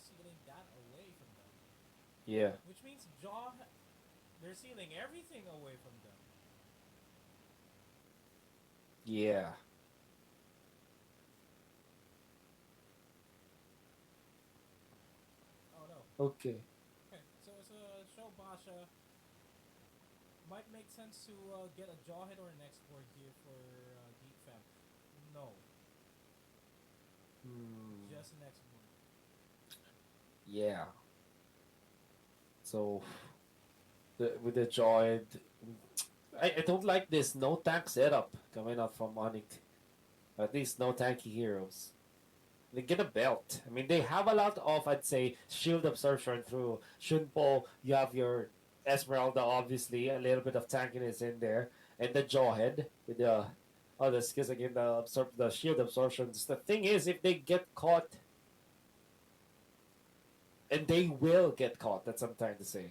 sealing that away from them, Yeah. which means they're sealing everything away from them. Yeah. Oh no. Okay. Okay, so as a show Basha, might make sense to get a Jawhead or an export here for Geek Fam. No, Hmm. just an export. Yeah. So with the joint, I don't like this no tank setup coming out from Onic. At least no tanky heroes. They get a belt. I mean, they have a lot of, I'd say, shield absorption through Shunpo. You have your Esmeralda, obviously, a little bit of tankiness in there, and the Jawhead with the other skills again, the shield absorptions. The thing is, if they get caught, and they will get caught, that's what I'm trying to say.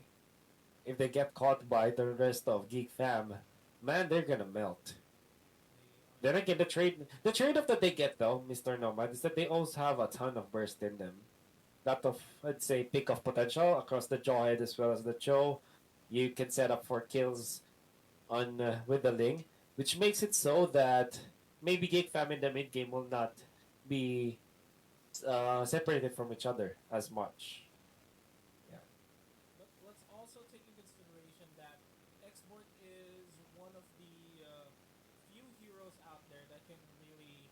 If they get caught by the rest of Geek Fam, man, they're gonna melt. They are Then again, going. the trade off that they get though, Mr. Nomad, is that they also have a ton of burst in them. Lot of, I'd say, pick of potential across the jawhead as well as the Cho. You can set up for kills on with the Ling, which makes it so that maybe Geek Fam in the mid game will not be separated from each other as much. Yeah. But let's also take in consideration that Export is one of the few heroes out there that can really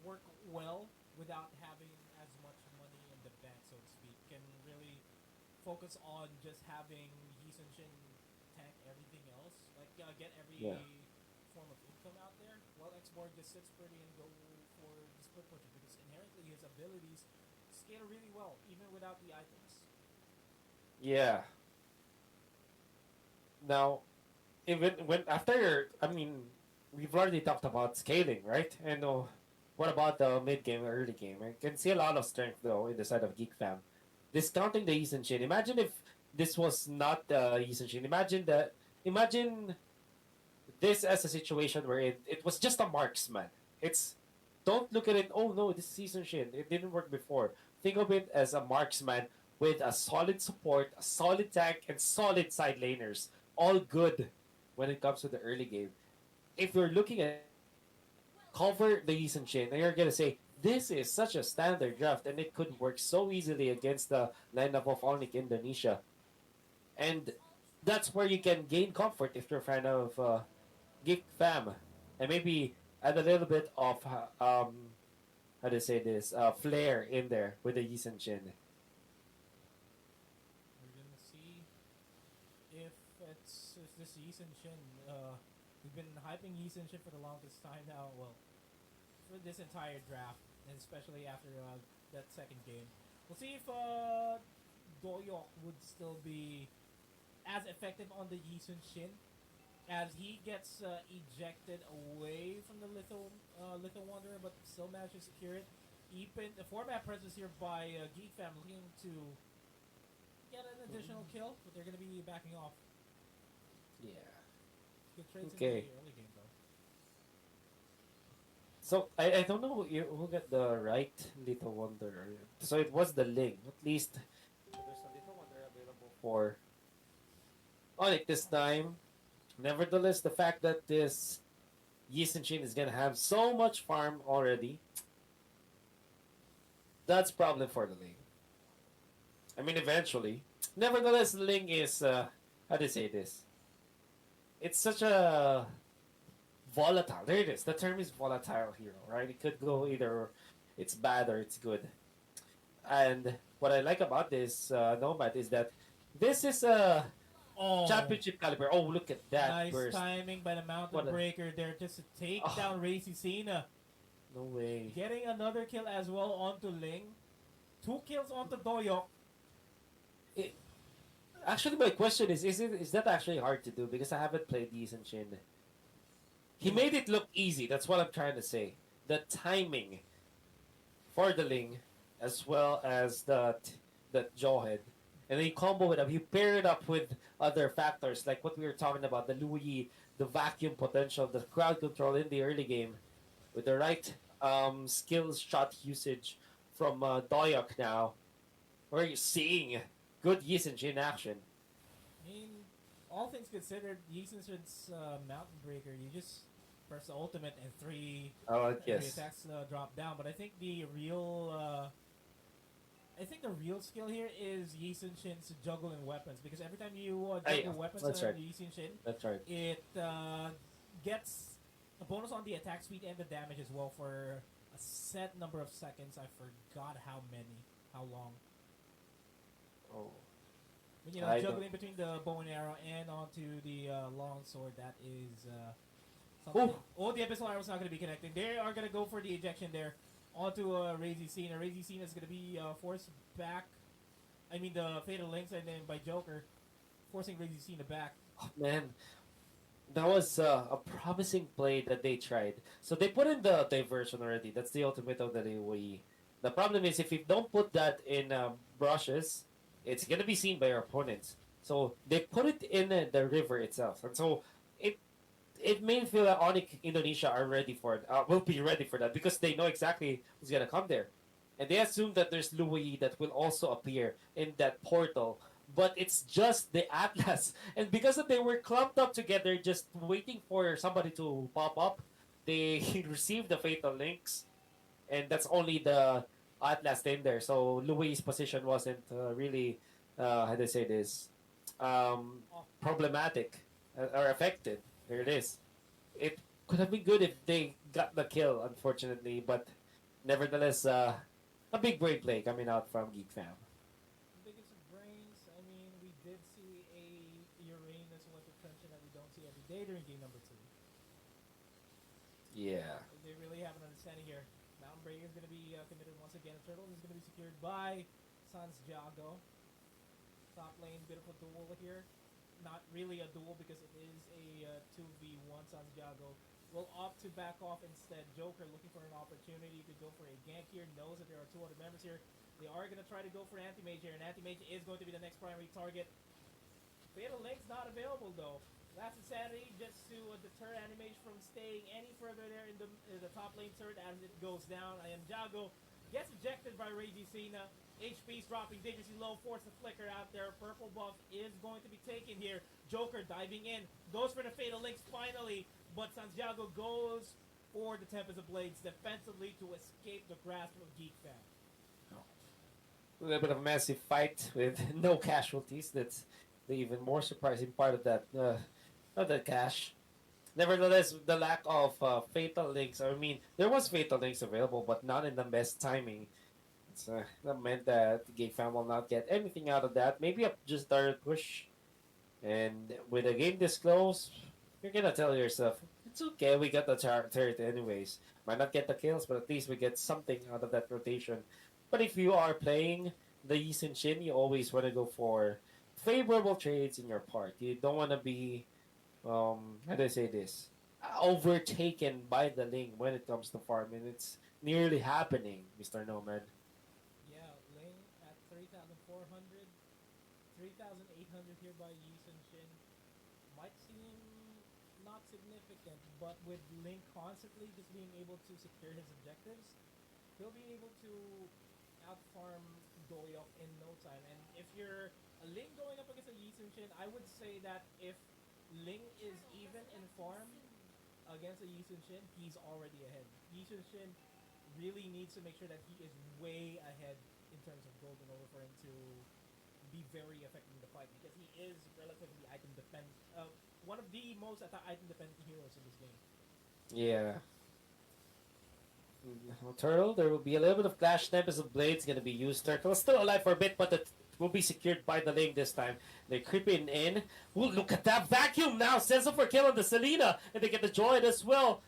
work well without having as much money in the bank, so to speak. Can really focus on just having Yisun Shin tank everything else, like get Yeah. every form of income out there, while Export just sits pretty and go for the split pushes because inherently his abilities scale really well even without the items. Yeah. Now, even when after, I mean, we've already talked about scaling, right? And what about the mid game, early game? I can see a lot of strength though in the side of Geek Fam. Discounting the Eason Shin. Imagine if this was not the Eason Shin. Imagine this as a situation where it was just a marksman. It's don't look at it. Oh no, this is Eason Shin. It didn't work before. Think of it as a marksman with a solid support, a solid tank, and solid side laners. All good when it comes to the early game. If you're looking at cover the Eason Shin, and you're gonna say this is such a standard draft, and it could work so easily against the lineup of Onic Indonesia, and that's where you can gain comfort if you're a fan of Geek Fam, and maybe add a little bit of how to say this flair in there with the Yisun Chin. We're gonna see if it's this Yisun Shin. We've been hyping Yisun Shin for the longest time now. Well, for this entire draft, and especially after that second game. We'll see if Doyok would still be as effective on the Yisun Shin as he gets ejected away from the Litho Wanderer, but still manages to secure it. Even the format presence here by Geek Fam looking to get an additional kill, but they're going to be backing off. Yeah. Good trades in Okay. the early game though. So I don't know who got the right Little Wonder. So it was the Ling. At least there's a Little Wonder available for Onic this time. Nevertheless, the fact that this Yisun Chin is gonna have so much farm already, that's problem for the Ling. I mean, eventually. Nevertheless, Ling is how do you say this? It's such a volatile. There it is. The term is volatile hero, right? It could go either it's bad or it's good. And what I like about this Nomad is that this is a Oh, championship caliber. Oh, look at that nice burst! timing by the Mountain What a Breaker there just to take oh down Racy Cena. no way! Getting another kill as well onto Ling. Two kills onto Doyok. It, actually, my question is that actually hard to do because I haven't played these in Shin. He No. made it look easy. That's what I'm trying to say. The timing for the Ling as well as the Jawhead. And then you combo it up. You pair it up with other factors like what we were talking about, the Louis, the vacuum potential, the crowd control in the early game, with the right skills shot usage from Doyok now. we're seeing good Yisenshi in action. I mean, all things considered, Yisen's Mountain Breaker, you just press the ultimate and Oh three yes. attacks drop down. But I think the real skill here is Yi Sun Shin's juggling weapons, because every time you Yeah, juggle weapons that's on right. Yi Sun Shin, That's right. it gets a bonus on the attack speed and the damage as well for a set number of seconds. I forgot how many, how long. Oh, But I don't. juggling between the bow and arrow and onto the long sword, that is Oh, something. Oh, the abyssal arrow is not going to be connecting. They are going to go for the ejection there onto Razy Cena. Razy Cena is going to be forced back. I mean, the Fatal Links and then by Joker, forcing Razy Cena back. man, that was a promising play that they tried. So they put in the diversion already. That's the ultimate of the AoE. The problem is if you don't put that in brushes, it's gonna be seen by your opponents. So they put it in the river itself, and so it it made me feel that Onic Indonesia are ready for it. Will be ready for that because they know exactly who's gonna come there, and they assume that there's Louis that will also appear in that portal. But it's just the Atlas, and because they were clumped up together, just waiting for somebody to pop up, they received the fatal links, and that's only the Atlas in there. So Louis' position wasn't really, how do I say this, Off. problematic or affected. There it is. It could have been good if they got the kill, unfortunately, but nevertheless, a big brain play coming out from Geek Fam. Biggest of brains. I mean, we did see a Uranus with attention that we don't see every day during game number two. Yeah. They really have an understanding here. Mountain Breaker is going to be committed once again. Turtle is going to be secured by Santiago. Top lane, bit of a duel here. Not really a duel because it is a 2v1. Santiago will opt to back off instead. Joker looking for an opportunity to go for a gank here. Knows that there are two other members here. They are going to try to go for Anti-Mage here, and Anti-Mage is going to be the next primary target. Fatal Link's not available though. Last Insanity just to deter Anti-Mage from staying any further there in the top lane turret as it goes down. I am Jago. Gets ejected by Reiji Cena. HP's dropping dangerously low. Force the flicker out there. Purple buff is going to be taken here. Joker diving in. Goes for the Fatal Links finally. But Santiago goes for the Tempest of Blades defensively to escape the grasp of Geek Fam. A little bit of a massive fight with no casualties. That's the even more surprising part of that cash. Nevertheless, the lack of fatal links. I mean, there was fatal links available, but not in the best timing. That meant that the Game Fan will not get anything out of that. Maybe a just direct push. And with a game this close, you're gonna tell yourself, it's okay, we got the turret anyways. Might not get the kills, but at least we get something out of that rotation. But if you are playing the Yi Sun Shin, you always want to go for favorable trades in your part. You don't want to be, how do I say this, overtaken by the Ling when it comes to farming. It's nearly happening, Mr. Nomad. Yeah, Ling at 3,400, 3,800 here by Yi Sun Shin. Might seem not significant, but with Ling constantly just being able to secure his objectives, he'll be able to outfarm Doyok in no time. And if you're a Ling going up against a Yi Sun Shin, I would say that if Ling is even in farm against a Yi Sun Shin, he's already ahead. Yi Sun Shin really needs to make sure that he is way ahead in terms of gold in order for him to be very effective in the fight, because he is relatively item defend one of the most item dependent heroes in this game. Yeah. Turtle, there will be a little bit of Clash Tempest of Blades going to be used. Turtle is still alive for a bit, but it will be secured by the lane this time. They're creeping in. Ooh, look at that vacuum now. Sends up for kill on the Selena, and they get the Joy as well.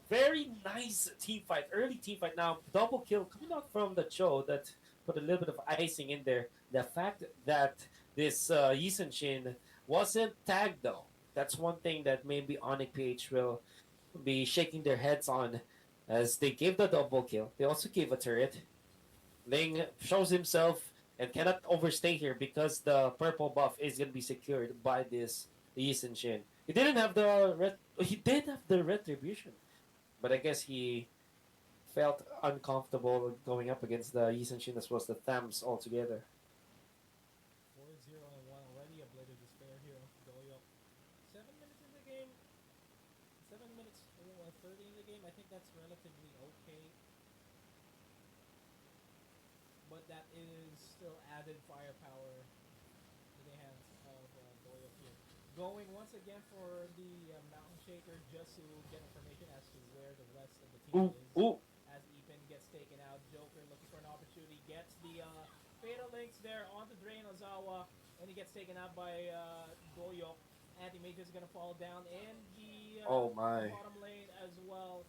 Very nice team fight. Early team fight now. Double kill coming out from the Cho that put a little bit of icing in there. The fact that this Yisun Shin wasn't tagged though. That's one thing that maybe Onic PH will be shaking their heads on, as they gave the double kill. They also gave a turret. Ling shows himself and cannot overstay here because the purple buff is going to be secured by this Yisun Shin. He did have the retribution, but I guess he felt uncomfortable going up against the Yisun Shin as well as the Thams altogether. but that is still added firepower in the hands of Doyle here. Going once again for the Mountain Shaker just to get information as to where the rest of the team Ooh, is. ooh. As Epin gets taken out, Joker looking for an opportunity, gets the Fatal Links there onto Drain Ozawa, and he gets taken out by Doyok. Anti-Mage is going to fall down in the Oh my. bottom lane as well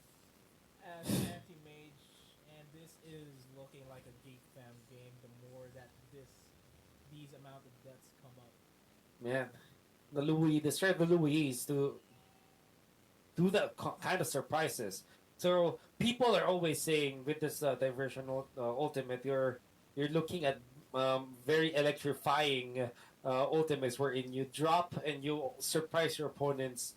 as Anti-Mage. And this is looking like a Geek Fam game the more that these amount of deaths come up. Man. The strength of the Louis is to do that kind of surprises. So people are always saying with this diversion ultimate, you're looking at very electrifying ultimates wherein you drop and you surprise your opponents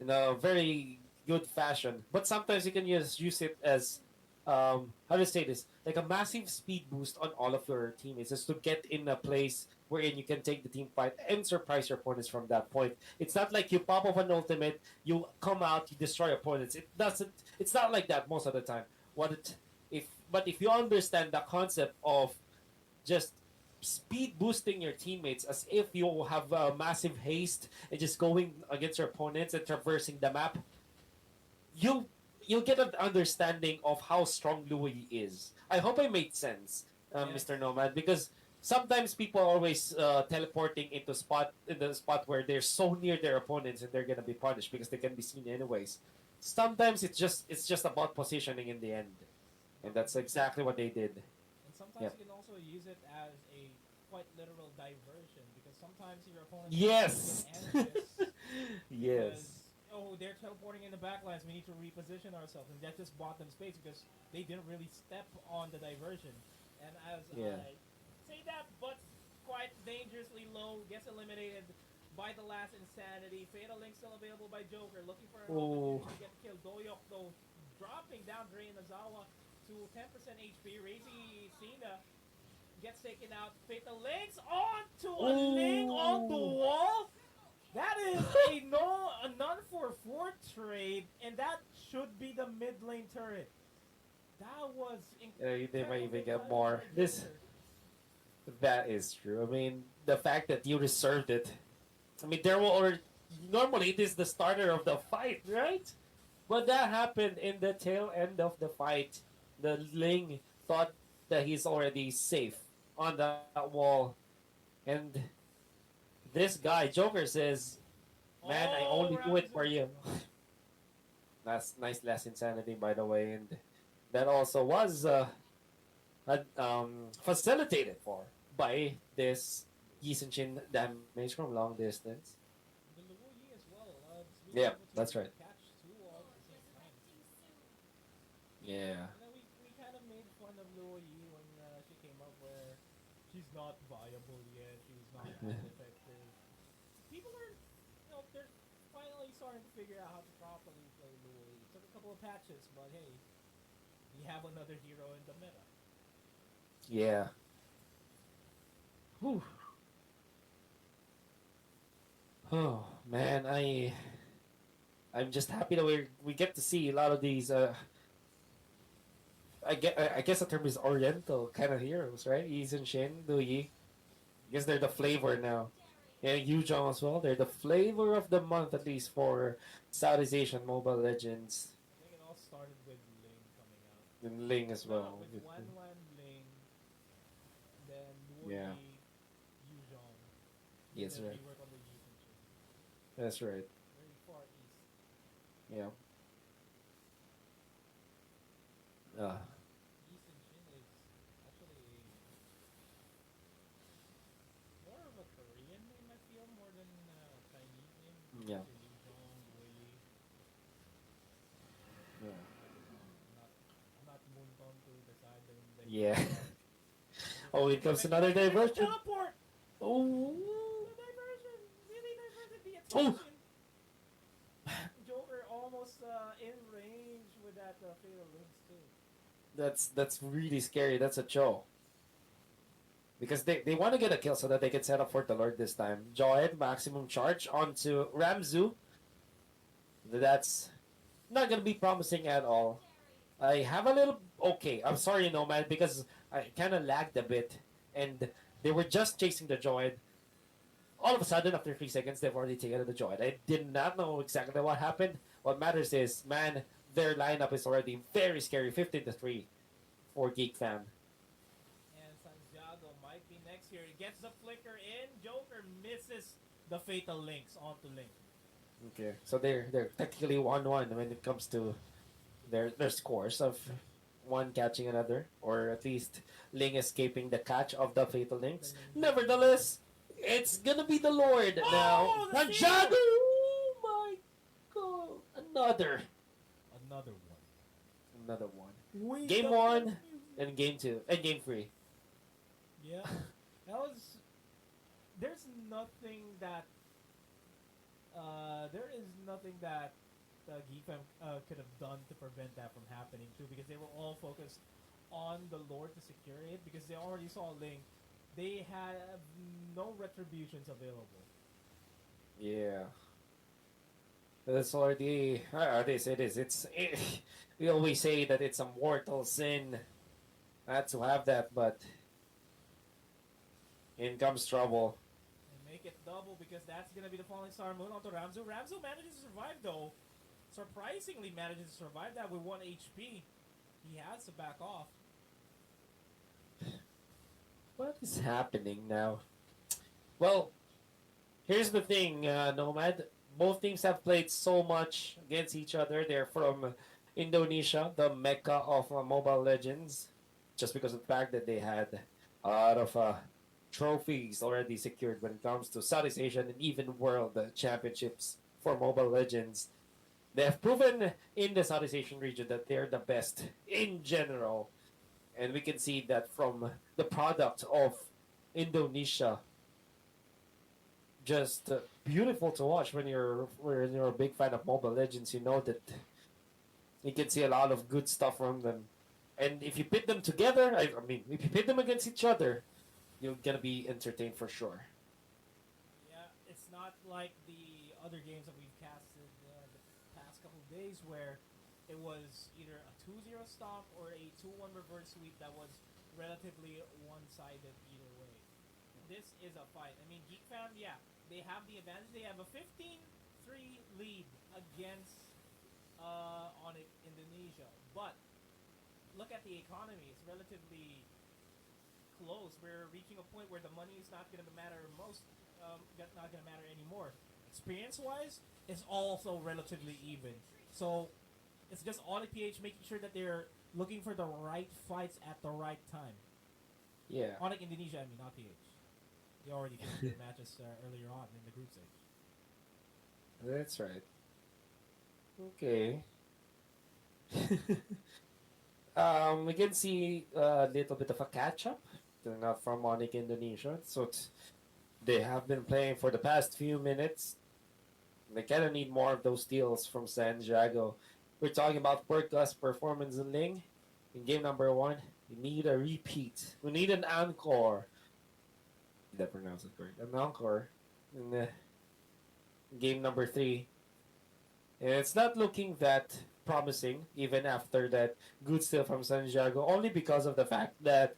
in a very good fashion. But sometimes you can use it as how to say this, like a massive speed boost on all of your teammates, just to get in a place wherein you can take the team fight and surprise your opponents from that point. It's not like you pop off an ultimate, you come out, you destroy opponents. It doesn't. It's not like that most of the time. What it if but if you understand the concept of just speed boosting your teammates as if you have massive haste and just going against your opponents and traversing the map, you you'll get an understanding of how strong Louis is. I hope I made sense, Yes. Mr. Nomad, because sometimes people are always teleporting into spot in the spot where they're so near their opponents and they're gonna be punished because they can be seen anyways. Sometimes it's just about positioning in the end, and that's exactly what they did. And sometimes Yep. you can also use it as a quite literal diversion because sometimes your opponent is going to get Yes. anxious Yes. because they're teleporting in the backlines. We need to reposition ourselves, and that just bought them space because they didn't really step on the diversion. And as Yeah. I say that, but quite dangerously low, gets eliminated by the last insanity. Fatal Link still available by Joker, looking for an Oh. opportunity to get the kill. Doyok though dropping down Drain Azawa to 10% HP. Razy Cena gets taken out. Fatal Links onto a Ling on the Oh. wall. That is a none for four trade, and that should be the mid lane turret. That was They might incredible even get timing more. by This Joker. That is true. I mean, the fact that you reserved it. I mean, there will already. Normally, it is the starter of the fight, right? But that happened in the tail end of the fight. The Ling thought that he's already safe on that wall. And this guy, Joker, says, "Man, I Oh, only do it for Ramzu. you." That's nice, less insanity, by the way. And that also was facilitated for by this Yisenchin damage from long distance. The Luo Yi as well, was Yeah, able to that's right. catch two all at the same time. Yeah. We kind of made fun of Luo Yi when she came up where she's not viable yet, she's not as effective. People are, they're finally starting to figure out how to properly play Luo Yi. It took a couple of patches, but hey, we have another hero in the meta. Yeah. Whew. Oh man, I'm just happy that we get to see a lot of these. I guess the term is Oriental kind of heroes, right? Yizen Shin, Du Yi. I guess they're the flavor now. Yeah, Yuzhong as well. They're the flavor of the month, at least for Southeast Asian Mobile Legends. I think it all started with Ling coming out. And Ling as No, no, well. with Wan Wan Ling, then Luo Yeah, Yi, Yuzhong, and yes, then right. rework on the Yi Shin. That's right. Very far east. Yeah. Uh, Yi Shin is actually more of a Korean name, I feel, more than Chinese name. yeah. So Yuzhong, Luo Yi. Yeah. I'm not moved on to decide the Yeah. There's Oh, a here comes perfect another timing with the diversion. teleport. Oh. The diversion really diverted the Oh. attention. Joker almost in range with that fatal links too. That's really scary. That's a Joe. Because they want to get a kill so that they can set up for the Lord this time. Joed, maximum charge onto Ramzu. That's not going to be promising at all. I have a little... Okay, I'm sorry, Nomad, because I kind of lagged a bit, and they were just chasing the droid. All of a sudden, after 3 seconds, they've already taken the droid. I did not know exactly what happened. What matters is, man, their lineup is already very scary. 15-3 for Geek Fam. And Santiago might be next here. He gets the flicker in. Joker misses the fatal links onto Link. Okay, so they're technically 1-1 when it comes to their scores of one catching another, or at least Ling escaping the catch of the fatal links. Nevertheless, it's gonna be the Lord now. The Santiago! Oh my god! Another one. Another one. Wait, Game one and game two and game three. Yeah, that was. There's nothing that. There is nothing that Geekfam could have done to prevent that from happening too, because they were all focused on the Lord to secure it, because they already saw Link. They have no retributions available. Yeah. That's already it is. We always say that it's a mortal sin not to have that, but in comes trouble. And make it double, because that's gonna be the falling star moon onto Ramzu. Ramzu manages to survive though. Surprisingly manages to survive that with 1 HP. He has to back off. What is happening now? Well, here's the thing, Nomad. Both teams have played so much against each other. They're from Indonesia, the mecca of Mobile Legends, just because of the fact that they had a lot of trophies already secured when it comes to Southeast Asian and even World Championships for Mobile Legends. They have proven in the Southeast Asian region that they're the best in general. And we can see that from the product of Indonesia. Just beautiful to watch when you're a big fan of Mobile Legends. You know that you can see a lot of good stuff from them. And if you pit them together, I mean, if you pit them against each other, you're gonna be entertained for sure. Yeah, it's not like the other games that we've casted the past couple of days where it was either a 2-0 stop or a 2-1 reverse sweep that was relatively one-sided either way. This is a fight. I mean, Geek Fam, yeah, they have the advantage. They have a 15-3 lead against Onic Indonesia. But look at the economy. It's relatively close. We're reaching a point where the money is not going to matter not going to matter anymore. Experience-wise, it's also relatively even. So it's just Onic PH making sure that they're looking for the right fights at the right time. Yeah. Onic Indonesia, I mean, not PH. They already finished their matches earlier on in the group stage. That's right. Okay. We can see a little bit of a catch up from Onic Indonesia. So they have been playing for the past few minutes. They kind of need more of those steals from Santiago. We're talking about world class performance in Ling. In game number 1, we need a repeat. We need an encore. Did I pronounce it correct? An encore in game number 3. And it's not looking that promising, even after that good steal from Santiago, only because of the fact that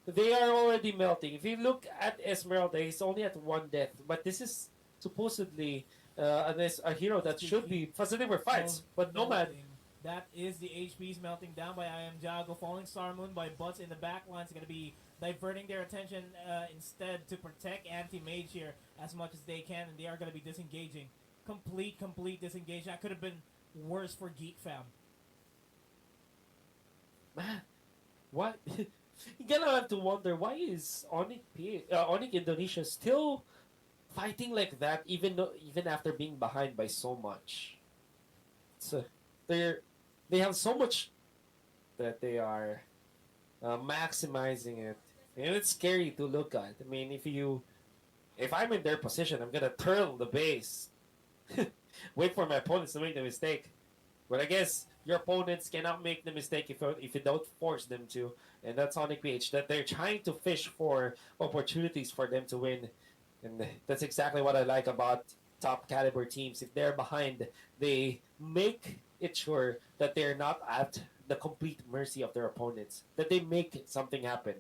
they are already melting. If you look at Esmeralda, he's only at 1 death, but this is supposedly a hero that should be facilitating for fights. But Nomad. That is the HPs melting down by I Am Jago. Falling Star Moon by Butts in the back line is going to be diverting their attention instead to protect Anti-Mage here as much as they can, and they are going to be disengaging. Complete disengage. That could have been worse for Geek Fam. Man, what? You're gonna have to wonder, why is Onic Indonesia still fighting like that, even after being behind by so much? So they have so much that they are maximizing it, and it's scary to look at. I mean, if I'm in their position, I'm gonna turtle the base, wait for my opponents to make the mistake. But I guess your opponents cannot make the mistake if you don't force them to, and that's Onic PH, that they're trying to fish for opportunities for them to win, and that's exactly what I like about top caliber teams. If they're behind, they make it sure that they're not at the complete mercy of their opponents. That they make something happen.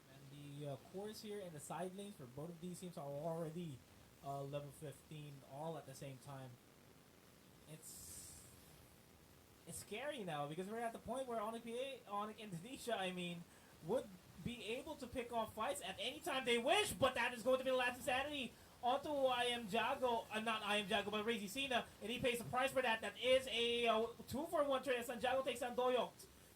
And the cores here and the side lanes for both of these teams are already level 15, all at the same time. It's it's scary now because we're at the point where Onic Indonesia, I mean, would be able to pick off fights at any time they wish, but that is going to be the last insanity. Onto I am Jago, not I am Jago, but Razy Cena, and he pays the price for that. That is a 2-for-1 trade. Sanjago takes Sandoyo.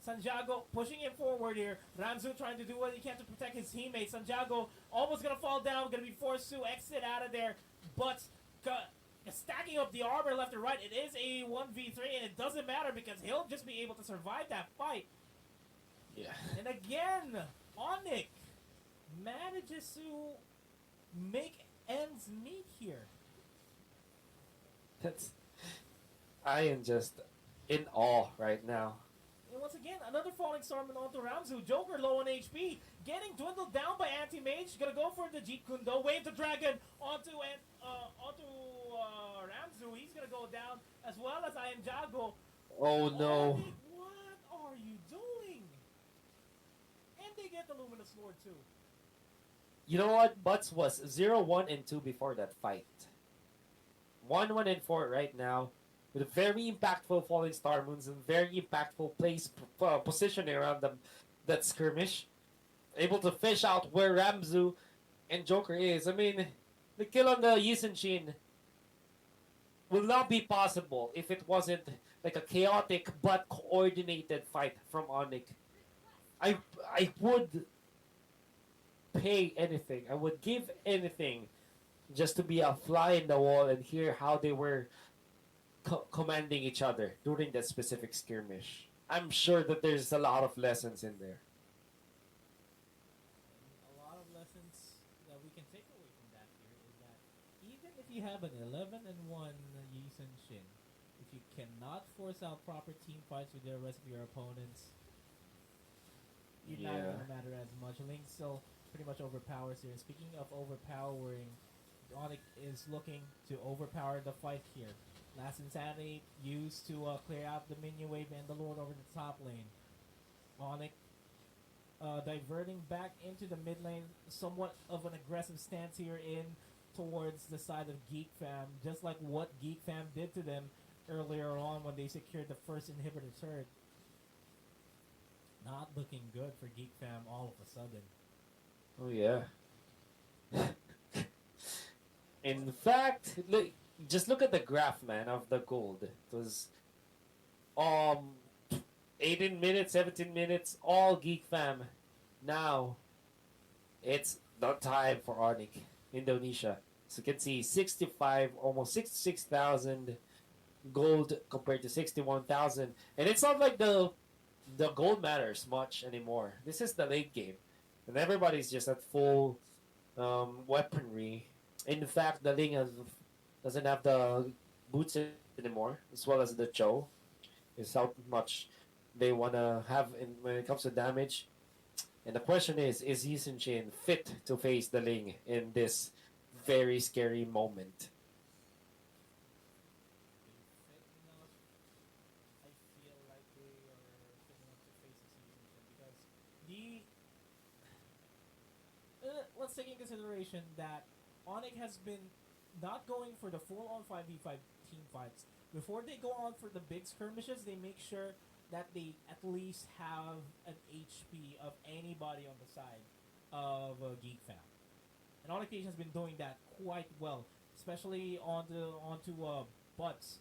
Sanjago pushing him forward here. Ramzu trying to do what he can to protect his teammates. Sanjago almost gonna fall down, gonna be forced to exit out of there, but stacking up the armor left and right. It is a 1v3, and it doesn't matter because he'll just be able to survive that fight. Yeah. And again, Onic manages to make ends meet here. That's. I am just in awe right now. And once again, another falling storm onto Ramzu. Joker low on HP, getting dwindled down by Anti-Mage. Gonna go for the Jeet Kundo. Wave the Dragon onto Ramzu. He's gonna go down as well as I am Jago. Oh no. Onic, what are you doing? And they get the Luminous Sword too. You know what? Butts was 0, 1, and 2 before that fight. 1, 1, and 4 right now. With a very impactful Falling Star Moons and very impactful positioning around them, that skirmish. Able to fish out where Ramzu and Joker is. I mean, the kill on the Yisun Shin will not be possible if it wasn't like a chaotic but coordinated fight from Onic. I would pay anything. I would give anything just to be a fly in the wall and hear how they were commanding each other during that specific skirmish. I'm sure that there's a lot of lessons in there. A lot of lessons that we can take away from that here is that even if you have an 11-1 Yisun Shin, if you cannot force out proper team fights with the rest of your opponents, you're not Yeah. going to matter as much. Link still pretty much overpowers here. And speaking of overpowering, Onic is looking to overpower the fight here. Last Insanity used to clear out the minion wave and the Lord over the top lane. Onic diverting back into the mid lane, somewhat of an aggressive stance here in towards the side of Geek Fam, just like what Geek Fam did to them earlier on when they secured the first inhibitor turret. Not looking good for Geek Fam all of a sudden. Oh yeah. In fact, look, just look at the graph, man, of the gold. It was 18 minutes, 17 minutes, all Geek Fam. Now, it's the time for Onic, Indonesia. So you can see 65, almost 66,000 gold compared to 61,000. And it's not like the gold matters much anymore. This is the late game. And everybody's just at full weaponry. In fact, the Ling doesn't have the boots anymore, as well as the Cho. Is how much they want to have when it comes to damage. And the question is Yisun Shin fit to face the Ling in this very scary moment? I feel like they are fit enough to face this season because let's take in consideration that Onic has been not going for the full-on 5v5 team fights. Before they go on for the big skirmishes, they make sure that they at least have an HP of anybody on the side of Geek Fam. And Onic has been doing that quite well, especially onto Butts.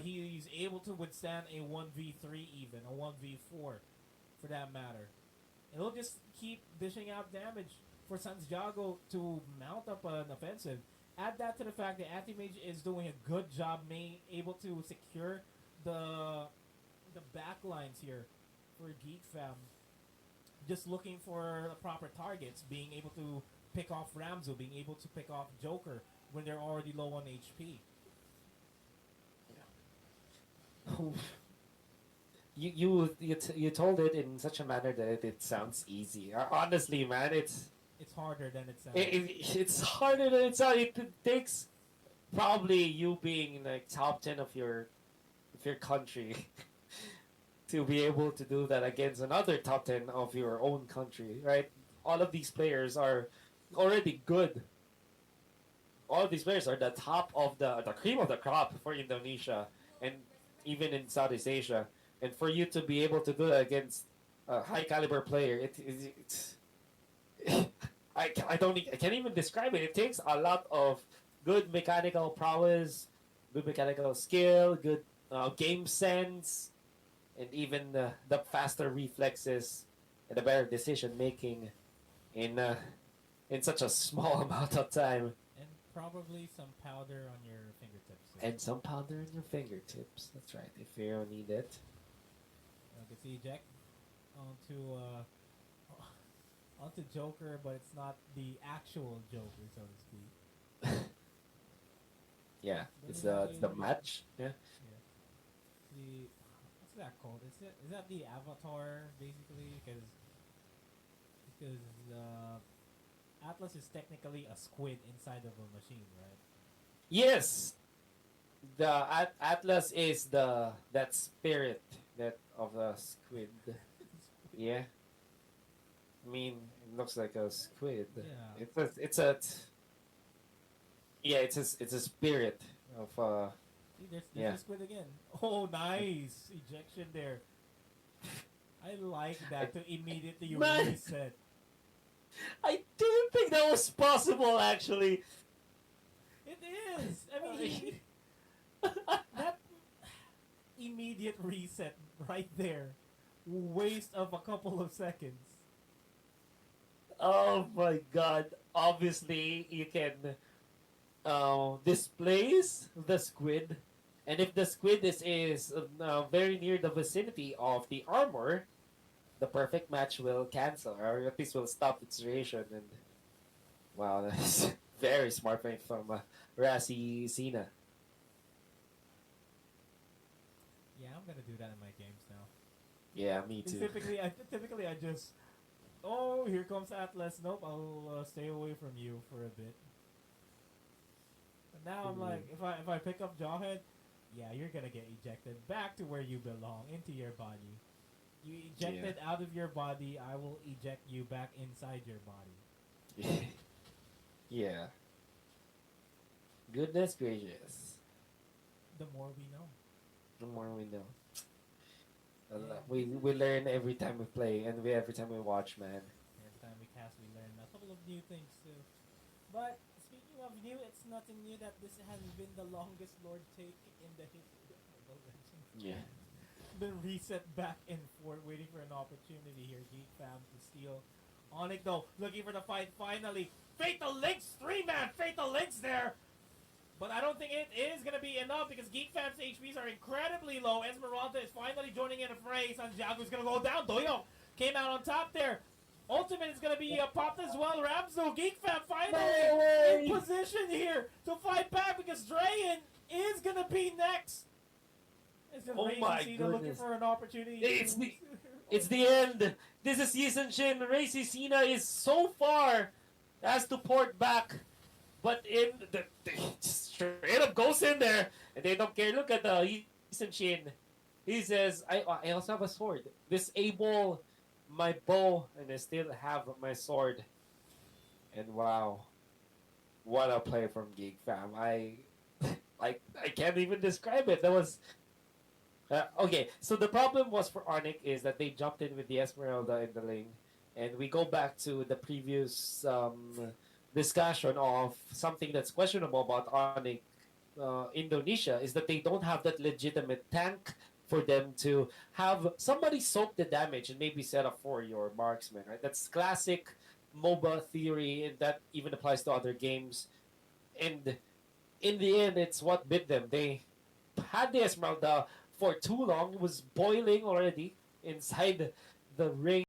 He's able to withstand a 1v3 even, a 1v4 for that matter. And he'll just keep dishing out damage for Santiago to mount up an offensive. Add that to the fact that Anti-Mage is doing a good job being able to secure the backlines here for Geek Fam. Just looking for the proper targets, being able to pick off Ramzo, being able to pick off Joker when they're already low on HP. You told it in such a manner that it sounds easy. Honestly, man, it's harder than it sounds. it's harder than it sounds. It takes probably you being like top 10 of your country to be able to do that against another top 10 of your own country, right? All of these players are already good. All of these players are the top of the cream of the crop for Indonesia and even in Southeast Asia. And for you to be able to do that against a high caliber player, it's I can't even describe it. It takes a lot of good mechanical prowess, good mechanical skill, good game sense, and even the faster reflexes and the better decision making in in such a small amount of time. And probably some powder on your fingertips. Too. And some powder in your fingertips. That's right, if you need it. You can see Jack onto onto Joker, but it's not the actual Joker, so to speak. Yeah, it's the match. Yeah. Yeah. The what's that called? Is that the avatar basically? Because Atlas is technically a squid inside of a machine, right? Yes, the Atlas is the that spirit that of the squid. Yeah, I mean it looks like a squid. Yeah. Yeah, it's a spirit of See, there's yeah. the squid again. Oh, nice ejection there. I like that to immediately Man. reset. I didn't think that was possible actually. It is. I mean, that immediate reset right there, waste of a couple of seconds. Oh my god! Obviously, you can displace the squid, and if the squid is very near the vicinity of the armor, the perfect match will cancel, or at least will stop its duration. And wow, that's very smart play from Rassi Cena. Yeah, I'm gonna do that in my games now. Yeah, me too. Typically I just, oh, here comes Atlas. Nope, I'll stay away from you for a bit. But now I'm like, if I pick up Jawhead, yeah, you're gonna get ejected back to where you belong, into your body. You ejected out of your body, I will eject you back inside your body. Yeah. Goodness gracious. The more we know. The more we know. Yeah. We learn every time we play and every time we watch, man. Every time we cast, we learn a couple of new things too. But speaking of new, it's nothing new that this has been the longest Lord take in the history of Mobile Legends. Yeah. Been reset back and forth, waiting for an opportunity here. Geek fam to steal. Onic though, looking for the fight finally. Fatal Links, 3-man Fatal Links there. But I don't think it is going to be enough because Geek fam's HPs are incredibly low. Esmeralda is finally joining in a fray. Santiago is going to go down. Doyo came out on top there. Ultimate is going to be popped as well. Ramzo, Geek fam finally in position here to fight back because Drayan is going to be next. Oh my Looking goodness. for an opportunity. It's the end. This is Season Shin. Racy Cena is so far as to port back. But they straight up goes in there and they don't care. Look at the Season Shin. He says, I also have a sword. Disable my bow and I still have my sword. And wow. What a play from Geek fam. I can't even describe it. That was okay, so the problem was for Onic is that they jumped in with the Esmeralda in the lane, and we go back to the previous discussion of something that's questionable about Onic Indonesia is that they don't have that legitimate tank for them to have somebody soak the damage and maybe set up for your marksman, right? That's classic MOBA theory, and that even applies to other games. And in the end, it's what bit them. They had the Esmeralda for too long. It was boiling already inside the ring.